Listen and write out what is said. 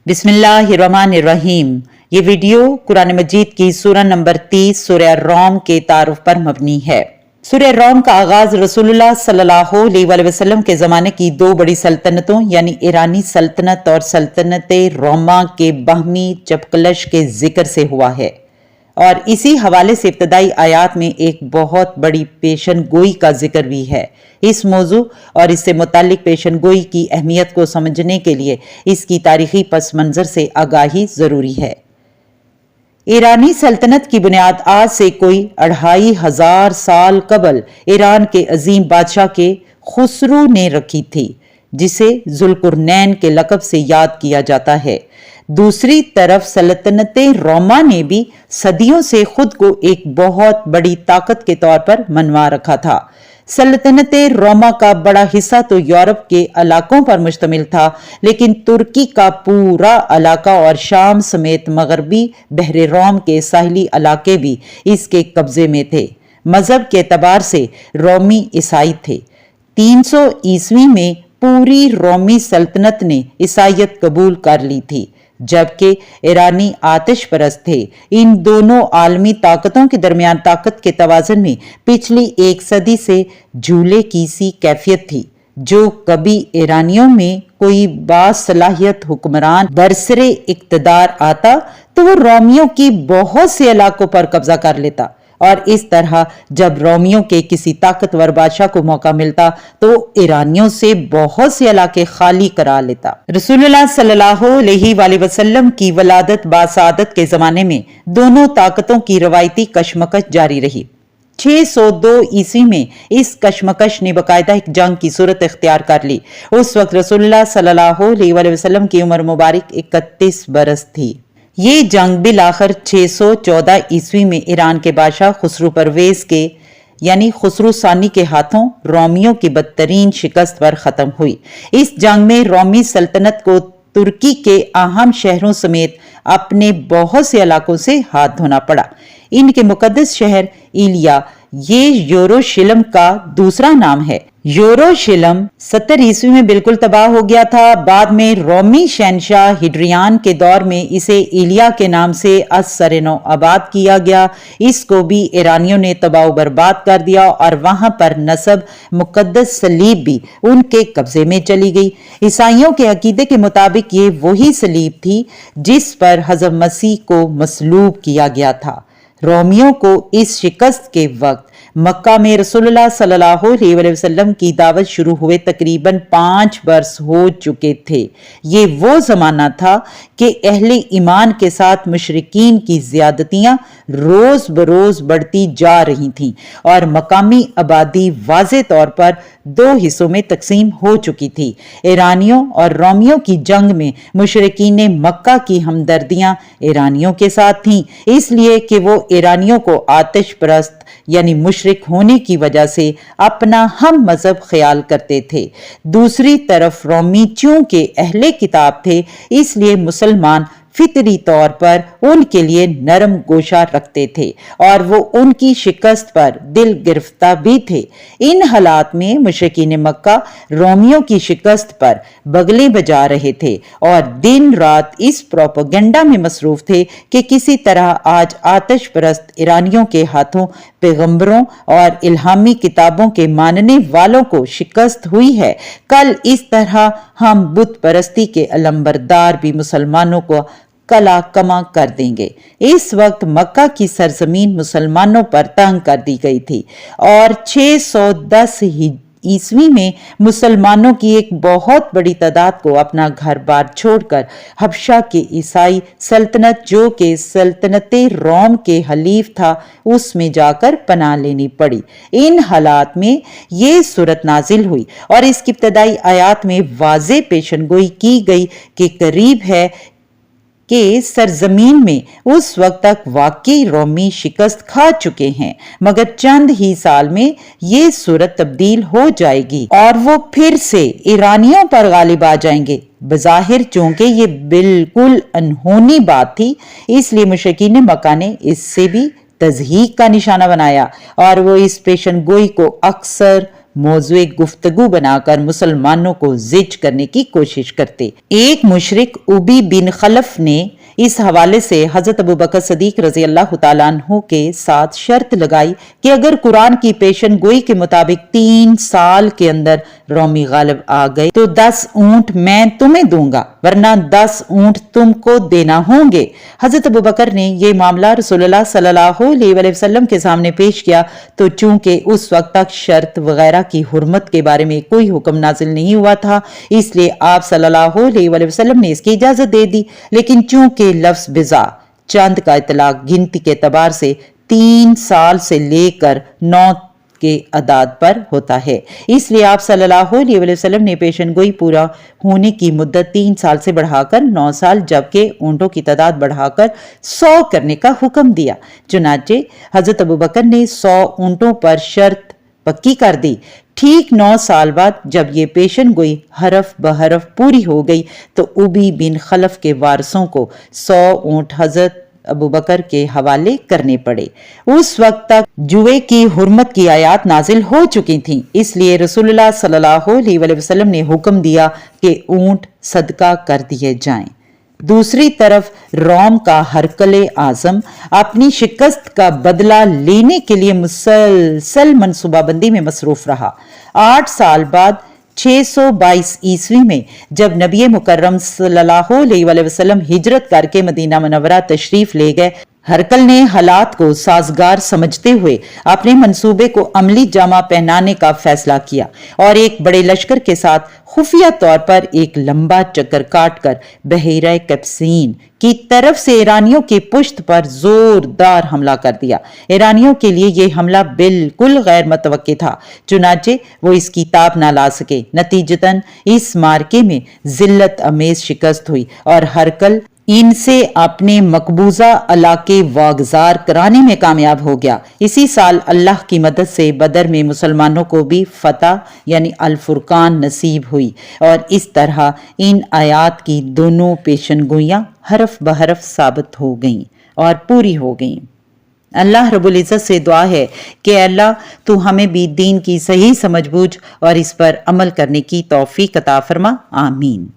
बिस्मिल्लाहिर्रहमानिर्रहीम। ये वीडियो कुरान मजीद की सूरह नंबर 30 सूरह रोम के तारुफ पर मबनी है। सूरह रोम का आगाज रसूलुल्लाह सल्लल्लाहु अलैहि वसल्लम के ज़माने की दो बड़ी सल्तनतों यानी ईरानी सल्तनत और सल्तनत रोमा के बाहमी चपकलश के जिक्र से हुआ है और इसी हवाले से इब्तदाई आयात में एक बहुत बड़ी पेशन गोई का जिक्र भी है। इस मौजू और इससे मुतालिक पेशन गोई की अहमियत को समझने के लिए इसकी तारीखी पस मंज़र से आगाही ज़रूरी है। ईरानी सल्तनत की बुनियाद आज से कोई 2500 साल कबल ईरान के अजीम बादशाह के खुसरू ने रखी थी, जिसे जुल्कुरनैन के लक़ब से याद किया जाता है। दूसरी तरफ सल्तनत रोमा ने भी सदियों से खुद को एक बहुत बड़ी ताकत के तौर पर मनवा रखा था। सल्तनत रोमा का बड़ा हिस्सा तो यूरोप के इलाकों पर मुश्तमिल था, लेकिन तुर्की का पूरा इलाका और शाम समेत मगरबी बहरे रोम के साहिली इलाके भी इसके कब्जे में थे। मजहब के एतबार से रोमी ईसाई थे। 300 ईस्वी में पूरी रोमी सल्तनत ने ईसाईयत कबूल कर ली थी, जबकि ईरानी आतिश परस्त थे। इन दोनों आलमी ताकतों के दरमियान ताकत के तवाज़ुन में पिछली एक सदी से झूले की सी कैफियत थी। जो कभी ईरानियों में कोई बासलाहियत हुक्मरान बरसरे इक़्तिदार आता तो वो रोमियों की बहुत से इलाकों पर कब्जा कर लेता, और इस तरह जब रोमियों के किसी ताकतवर बादशाह को मौका मिलता तो ईरानियों से बहुत से इलाके खाली करा लेता। रसूलुल्लाह सल्लल्लाहु अलैहि वसल्लम की वलादत बासादत के जमाने में दोनों ताकतों की रवायती कशमकश जारी रही। 602 ईस्वी में इस कशमकश ने बाकायदा एक जंग की सूरत इख्तियार कर ली। उस वक्त रसूलुल्लाह सल्लल्लाहु अलैहि वसल्लम की उम्र मुबारक 31 बरस थी। ये जंग बिलाखिर 614 ईस्वी में ईरान के बादशाह खुसरू परवेज के यानी खुसरू सानी के हाथों रोमियों की बदतरीन शिकस्त पर खत्म हुई। इस जंग में रोमी सल्तनत को तुर्की के अहम शहरों समेत अपने बहुत से इलाकों से हाथ धोना पड़ा। इनके मुकद्दस शहर इलिया, ये यरूशलेम का दूसरा नाम है। यरूशलेम 70 ईस्वी में बिल्कुल तबाह हो गया था। बाद में रोमी शहनशाह हिड्रियान के दौर में इसे इलिया के नाम से असरनो आबाद किया गया। इसको भी ईरानियों ने तबाह बर्बाद कर दिया और वहां पर नस्ब मुकद्दस सलीब भी उनके कब्जे में चली गई। ईसाइयों के अकीदे के मुताबिक ये वही सलीब थी जिस पर हज़रत मसीह को मसलूब किया गया था। रोमियों को इस शिकस्त के वक्त मक्का में रसूलुल्लाह सल्लल्लाहु अलैहि वसल्लम की दावत शुरू हुए तकरीबन 5 वर्ष हो चुके थे। ये वो जमाना था कि अहले ईमान के साथ मुशरिकीन की ज्यादतियां रोज बरोज बढ़ती जा रही थीं और मकामी आबादी वाज़े तौर पर 2 हिस्सों में तकसीम हो चुकी थी। ईरानियों और रोमियों की जंग में मुशरिकीन मक्का की हमदर्दियां ईरानियों के साथ थीं, इसलिए कि वो ईरानियों को आतिश परस्त यानी मुशरिक होने की वजह से अपना हम मजहब ख्याल करते थे। दूसरी तरफ रोमी चूंकि अहले किताब थे, इसलिए मुसलमान फितरी तौर पर उनके लिए नरम गोशा रखते थे और वो उनकी शिकस्त पर दिल गिरफ्ता भी थे। इन हालात में मुशरिकीन मक्का रोमियों की शिकस्त पर बगले बजा रहे थे और दिन रात इस प्रोपेगेंडा में मसरूफ थे कि किसी तरह आज आतिश परस्त ईरानियों के हाथों पैगंबरों और इल्हामी किताबों के मानने वालों को शिकस्त हुई है। कल इस तरह हम बुत परस्ती के अलंबरदार भी मुसलमानों को कला कमा कर देंगे। इस वक्त मक्का की सरजमीन मुसलमानों पर तंग कर दी गई थी और 610 ईस्वी में मुसलमानों की एक बहुत बड़ी तादाद को अपना घर बार छोड़कर हबशा के ईसाई सल्तनत जो कि सल्तनत रोम के हलीफ था उसमें जाकर पनाह लेनी पड़ी। इन हालात में ये सूरत नाजिल हुई और इसकी इब्तदाई आयात में वाज़े पेशनगोई की गई कि करीब है कि सरजमीन में उस वक्त तक वाकई रोमी शिकस्त खा चुके हैं, मगर चंद ही साल में ये सूरत तब्दील हो जाएगी और वो फिर से ईरानियों पर गालिब आ जाएंगे। बज़ाहिर चूंकि ये बिल्कुल अनहोनी बात थी, इसलिए मुशरिकीन मक्का ने इससे भी तज़हीक का निशाना बनाया और वो इस पेशन गोई को अक्सर मौजूए गुफ्तगू बनाकर मुसलमानों को जिज करने की कोशिश करते। एक मुशरिक उबी बिन खलफ ने इस हवाले से हजरत अबू बकर सदीक रजी अल्लाह तआला अन्हु के साथ शर्त लगाई कि अगर कुरान की पेशन गोई के मुताबिक 3 साल के अंदर रोमी गालिब आ गए तो 10 ऊंट मैं तुम्हें दूंगा, वरना 10 ऊंट तुमको देना होंगे। हजरत अबू बकर ने यह मामला रसूलुल्लाह सल्लल्लाहु अलैहि वसल्लम के सामने पेश किया तो चूंकि उस वक्त तक शर्त वगैरह की हुर्मत के बारे में कोई हुक्म नाजिल नहीं हुआ था, इसलिए आप सल्लल्लाहु अलैहि वसल्लम ने इसकी इजाजत दे दी। लेकिन चूंकि लफ्ज बिजा चांद का इतलाक गिनती के एतबार से 3 साल से लेकर 9 के अदाद पर होता है, इसलिए आप सल्लल्लाहु अलैहि वसल्लम ने पेशन गोई पूरा होने की मुद्दत 3 साल से बढ़ाकर 9 साल जबकि ऊंटों की तादाद बढ़ाकर 100 करने का हुक्म दिया। चुनाचे हजरत अबू बकर ने 100 ऊंटों पर शर्त पक्की कर दी। ठीक 9 साल बाद जब ये पेशन गोई हरफ बहरफ पूरी हो गई तो उबी बिन खलफ के वारसों को 100 ऊंट हजरत अबू बकर के हवाले करने पड़े। उस वक्त तक जुए की हुर्मत की आयात नाजिल हो चुकी थीं, इसलिए रसूलुल्लाह सल्लल्लाहु अलैहि वसल्लम ने हुक्म दिया कि ऊंट सदका कर दिए जाएं। दूसरी तरफ रोम का हरकले आजम अपनी शिकस्त का बदला लेने के लिए मुसलसल मनसूबाबंदी में मसरूफ रहा। 8 साल बाद 622 ईस्वी में जब नबी मुकर्रम सल्लल्लाहु अलैहि वसल्लम हिजरत करके मदीना मुनव्वरा तशरीफ ले गए, हरकल ने हालात को साजगार समझते हुए अपने मंसूबे को अमली जामा पहनाने का फैसला किया और एक बड़े लश्कर के साथ खुफिया तौर पर एक लंबा चक्कर काटकर बहेरा कैप्सीन की तरफ से ईरानियों की पुश्त पर जोरदार हमला कर दिया। ईरानियों के लिए यह हमला बिल्कुल गैर मुतवक्की था, चुनाचे वो इसकी ताब ना ला सके। नतीजतन इस मार्के में जिल्लत अमेज शिकस्त हुई और हरकल इनसे अपने मकबूजा इलाके वागजार कराने में कामयाब हो गया। इसी साल अल्लाह की मदद से बदर में मुसलमानों को भी फतह यानी अल फुरकान नसीब हुई और इस तरह इन आयात की दोनों पेशन गोइयां हरफ बहरफ साबित हो गईं और पूरी हो गईं। अल्लाह रब्बुल इज़्ज़त से दुआ है कि अल्लाह तू हमें भी दीन की सही समझ बूझ और इस पर अमल करने की तौफीक अता फरमा। आमीन।